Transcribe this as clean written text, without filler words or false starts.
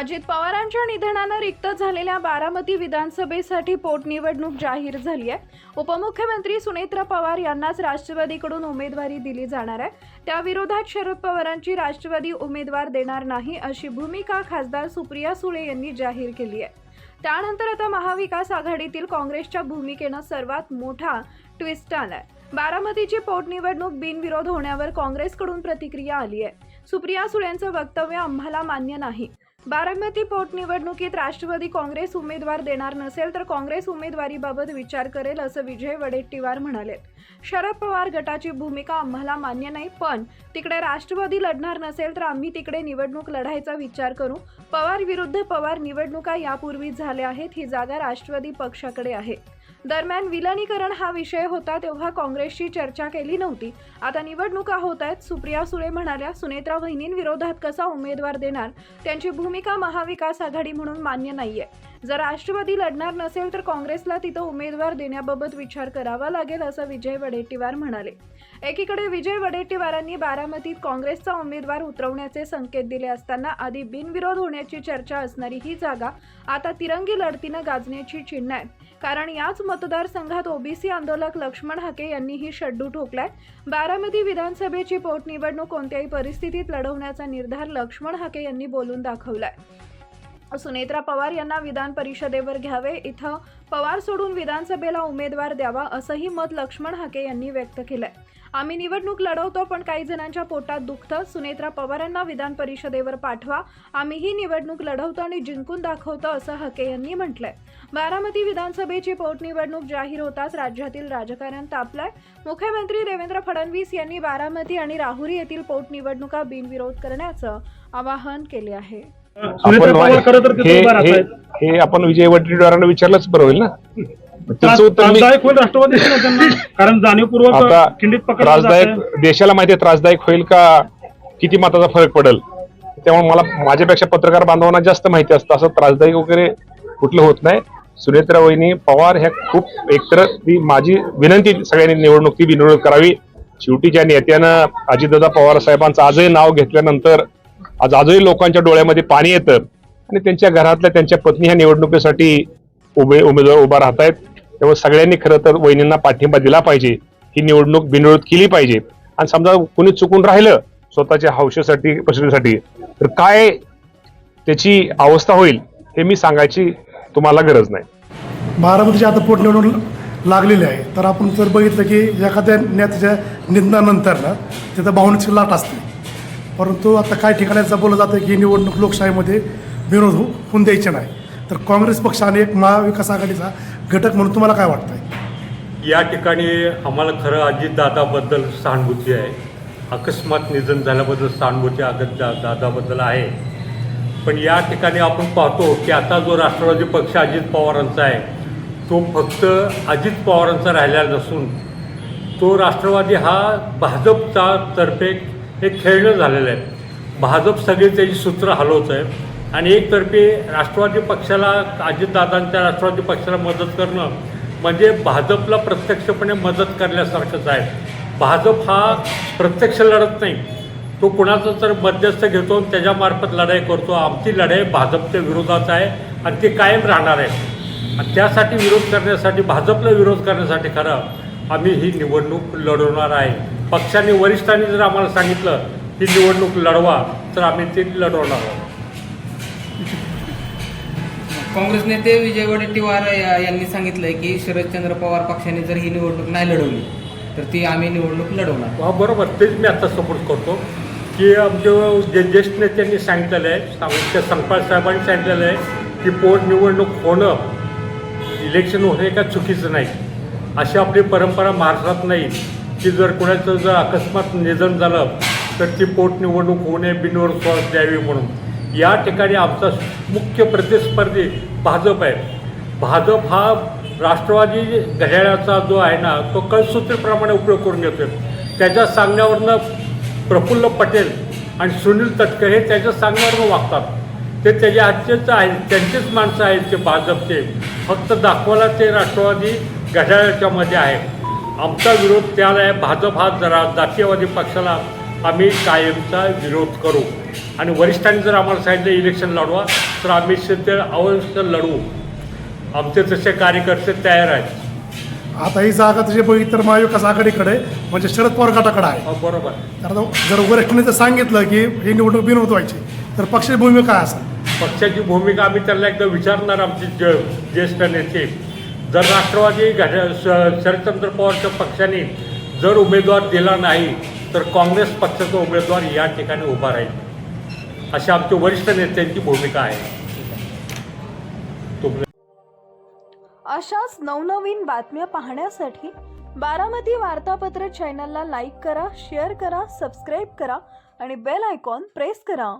अजित पवारांच्या निधनानं रिक्त झालेल्या बारामती विधानसभेसाठी पोटनिवडणूक जाहीर झाली आहे। उपमुख्यमंत्री सुनेत्रा पवार यांनाच राष्ट्रवादीकडून उमेदवारी दिली जाणार आहे। त्याविरोधात शरद पवारांची राष्ट्रवादी उमेदवार देणार नाही अशी भूमिका खासदार सुप्रिया सुळे यांनी जाहीर केली आहे। त्यानंतर आता महाविकास आघाडीतील काँग्रेसच्या भूमिकेनं सर्वात मोठा ट्विस्ट आलाय। बारामतीची पोटनिवडणूक बिनविरोध होण्यावर काँग्रेसकडून प्रतिक्रिया आली आहे। सुप्रिया सुळेंचं वक्तव्य आम्हाला मान्य नाही। बारामती पोटनिवडणुकीत राष्ट्रवादी काँग्रेस उमेदवार देणार नसेल तर काँग्रेस उमेदवारीबाबत विचार करेल असं विजय वडेट्टीवार म्हणाले। शरद पवार गटाची भूमिका आम्हाला मान्य नाही, पण तिकडे राष्ट्रवादी लढणार नसेल तर आम्ही तिकडे निवडणूक लढायचा विचार करू। पवार विरुद्ध पवार निवडणुका यापूर्वी झाल्या आहेत, ही जागा राष्ट्रवादी पक्षाकडे आहे। दरम्यान विलनीकरण हा विषय होता तेव्हा काँग्रेसची चर्चा केली नव्हती। आता निवडणुका होत आहेत। सुप्रिया सुळे म्हणाल्या, सुनेत्रा वहिनींविरोधात कसा उमेदवार देणार, त्यांची भूमिका महाविकास आघाडी म्हणून मान्य नाहीये। जर राष्ट्रवादी लढणार नसेल तर काँग्रेसला तिथं उमेदवार देण्याबाबत विचार करावा लागेल असं विजय वडेट्टीवार म्हणाले। एकीकडे विजय वडेट्टीवारांनी बारामतीत काँग्रेसचा उमेदवार उतरवण्याचे संकेत दिले असताना आधी बिनविरोध होण्याची चर्चा असणारी ही जागा आता तिरंगी लढतीनं गाजण्याची चिन्ह आहे। कारण याच मतदारसंघात ओबीसी आंदोलक लक्ष्मण हाके यांनीही शड्डू ठोकलाय। बारामती विधानसभेची पोटनिवडणूक कोणत्याही परिस्थितीत लढवण्याचा निर्धार लक्ष्मण हाके यांनी बोलून दाखवलाय। सुनेत्रा पवार यांना विधान परिषदेवर घ्यावे, इथं पवार सोडून विधानसभेला उमेदवार द्यावा असंही मत लक्ष्मण हाके यांनी व्यक्त केलंय। आम्ही निवडणूक लढवतो, पण काही जणांच्या पोटात दुखतं। सुनेत्रा पवारांना विधान परिषदेवर पाठवा, आम्हीही निवडणूक लढवतो आणि जिंकून दाखवतो असं हाके यांनी म्हटलंय। बारामती विधानसभेची पोटनिवडणूक जाहीर होताच राज्यातील राजकारण तापलंय। मुख्यमंत्री देवेंद्र फडणवीस यांनी बारामती आणि राहुरी येथील पोटनिवडणुका बिनविरोध करण्याचं आवाहन केले आहे। आपण विजय वडेट्टीवारांना विचारलंच बरं होईल ना। कारण जाणीवपूर्वक त्रासदायक देशाला माहिती आहे, त्रासदायक होईल का किती मताचा फरक पडेल, त्यामुळे मला माझ्यापेक्षा पत्रकार बांधवांना जास्त माहिती असतं। असं त्रासदायक वगैरे कुठलं होत नाही। सुनेत्रा वहिनी पवार ह्या खूप एकतर ती माझी विनंती सगळ्यांनी निवडणूक ती बिनविरोध करावी। शेवटी ज्या नेत्यानं अजितदादा पवार साहेबांचं आजही नाव घेतल्यानंतर आजही लोकांच्या डोळ्यामध्ये पाणी येतं आणि त्यांच्या घरातल्या त्यांच्या पत्नी ह्या निवडणुकीसाठी उमेदवार उभा राहत आहेत। त्यामुळे सगळ्यांनी खरं तर वहिनींना पाठिंबा दिला पाहिजे, ही निवडणूक बिनविरोध केली पाहिजे। आणि समजा कुणी चुकून राहिलं स्वतःच्या हौशेसाठी प्रसिद्धीसाठी तर काय त्याची अवस्था होईल हे मी सांगायची तुम्हाला गरज नाही। बारामतीची आता पोटनिवडणूक लागलेली आहे, तर आपण जर बघितलं की एखाद्या नेत्याच्या निधनानंतर ना तिथं भावनेची लाट असते, परंतु आता काही ठिकाणी असं बोललं जातं की ही निवडणूक लोकशाहीमध्ये विरोध होऊन द्यायचे नाही। तर काँग्रेस पक्ष आणि एक महाविकास आघाडीचा घटक म्हणून तुम्हाला काय वाटतंय? या ठिकाणी आम्हाला खरं अजितदादाबद्दल सहानुभूती आहे। अकस्मात निधन झाल्याबद्दल सहानुभूती दादाबद्दल आहे, पण या ठिकाणी आपण पाहतो की आता जो राष्ट्रवादी पक्ष अजित पवारांचा आहे तो फक्त अजित पवारांचा राहिलेला नसून तो राष्ट्रवादी हा भाजपचा तर्फे हे खेळणं झालेलं आहे। भाजप सगळी त्याची सूत्र हलवत आहे आणि एकतर्फे राष्ट्रवादी पक्षाला अजितदादांच्या राष्ट्रवादी पक्षाला मदत करणं म्हणजे भाजपला प्रत्यक्षपणे मदत करण्यासारखंच आहे। भाजप हा प्रत्यक्ष लढत नाही, तो कुणाचा तर मध्यस्थ घेतो आणि त्याच्यामार्फत लढाई करतो। आमची लढाई भाजपच्या विरोधात आहे आणि ती कायम राहणार आहे। आणि त्यासाठी विरोध करण्यासाठी, भाजपला विरोध करण्यासाठी खरं आम्ही ही निवडणूक लढवणार आहे। पक्षाने वरिष्ठांनी जर आम्हाला सांगितलं की निवडणूक लढवा तर आम्ही ती लढवणार आहोत। काँग्रेस नेते विजय वडेट्टीवार यांनी सांगितलंय की शरदचंद्र पवार पक्षाने जर ही निवडणूक नाही लढवली तर ती आम्ही निवडणूक लढवणार। हा बरोबर, तेच मी आता सपोर्ट करतो की आमचे ज्येष्ठ नेत्यांनी सांगितलेलं आहे, संपाळ साहेबांनी सांगितलेलं आहे की पोटनिवडणूक होणं, इलेक्शन होणे का चुकीचं नाही। अशी आपली परंपरा महाराष्ट्रात नाही की जर कोणाचं जर अकस्मात निधन झालं तर ती पोटनिवडणूक होऊ नये, बिनविरोध द्यावी म्हणून। या ठिकाणी आमचा मुख्य प्रतिस्पर्धी भाजप आहे। भाजप हा राष्ट्रवादी घड्याळाचा जो आहे ना तो कळसूत्रीप्रमाणे उपयोग करून घेतो। त्याच्या सांगण्यावरनं प्रफुल्ल पटेल आणि सुनील तटकरे हे त्याच्या सांगण्यावरनं वागतात। ते त्याच्या हातचेच आहेत, त्यांचेच माणसं आहेत ते भाजपचे, फक्त दाखवायला ते राष्ट्रवादी घड्याळाच्या मध्ये आहे। आमचा विरोध त्याला आहे। भाजप हा जरा जातीयवादी पक्षाला आम्ही कायमचा विरोध करू आणि वरिष्ठांनी जर आम्हाला सांगितलं इलेक्शन लढवा तर आम्ही ते अवश्य लढवू. आमचे तसे कार्यकर्ते तयार आहेत. आता ही जागा तशी बघितलं तर महाविकास आघाडीकडे म्हणजे शरद पवार गटाकडे आहे. बरोबर. तर आता जर वरिष्ठांनी जर सांगितलं की ही निवडणूक बिनविरोध व्हायची तर पक्षाची भूमिका काय असेल? पक्षाची भूमिका आम्ही त्यांना एकदा विचारणार. आमचे ज्येष्ठ नेते जर राष्ट्रवादी शरदचंद्र पवारच्या पक्षाने जर उमेदवार दिला नाही तर काँग्रेस पक्षाचा उमेदवार या ठिकाणी उभा राहील अशी आमच्या वरिष्ठ नेत्यांची भूमिका आहे. अशाच नवनवीन बातम्या पाहण्यासाठी बारामती वार्तापत्र चॅनलला लाईक करा, शेअर करा, सबस्क्राईब करा आणि बेल आयकॉन प्रेस करा.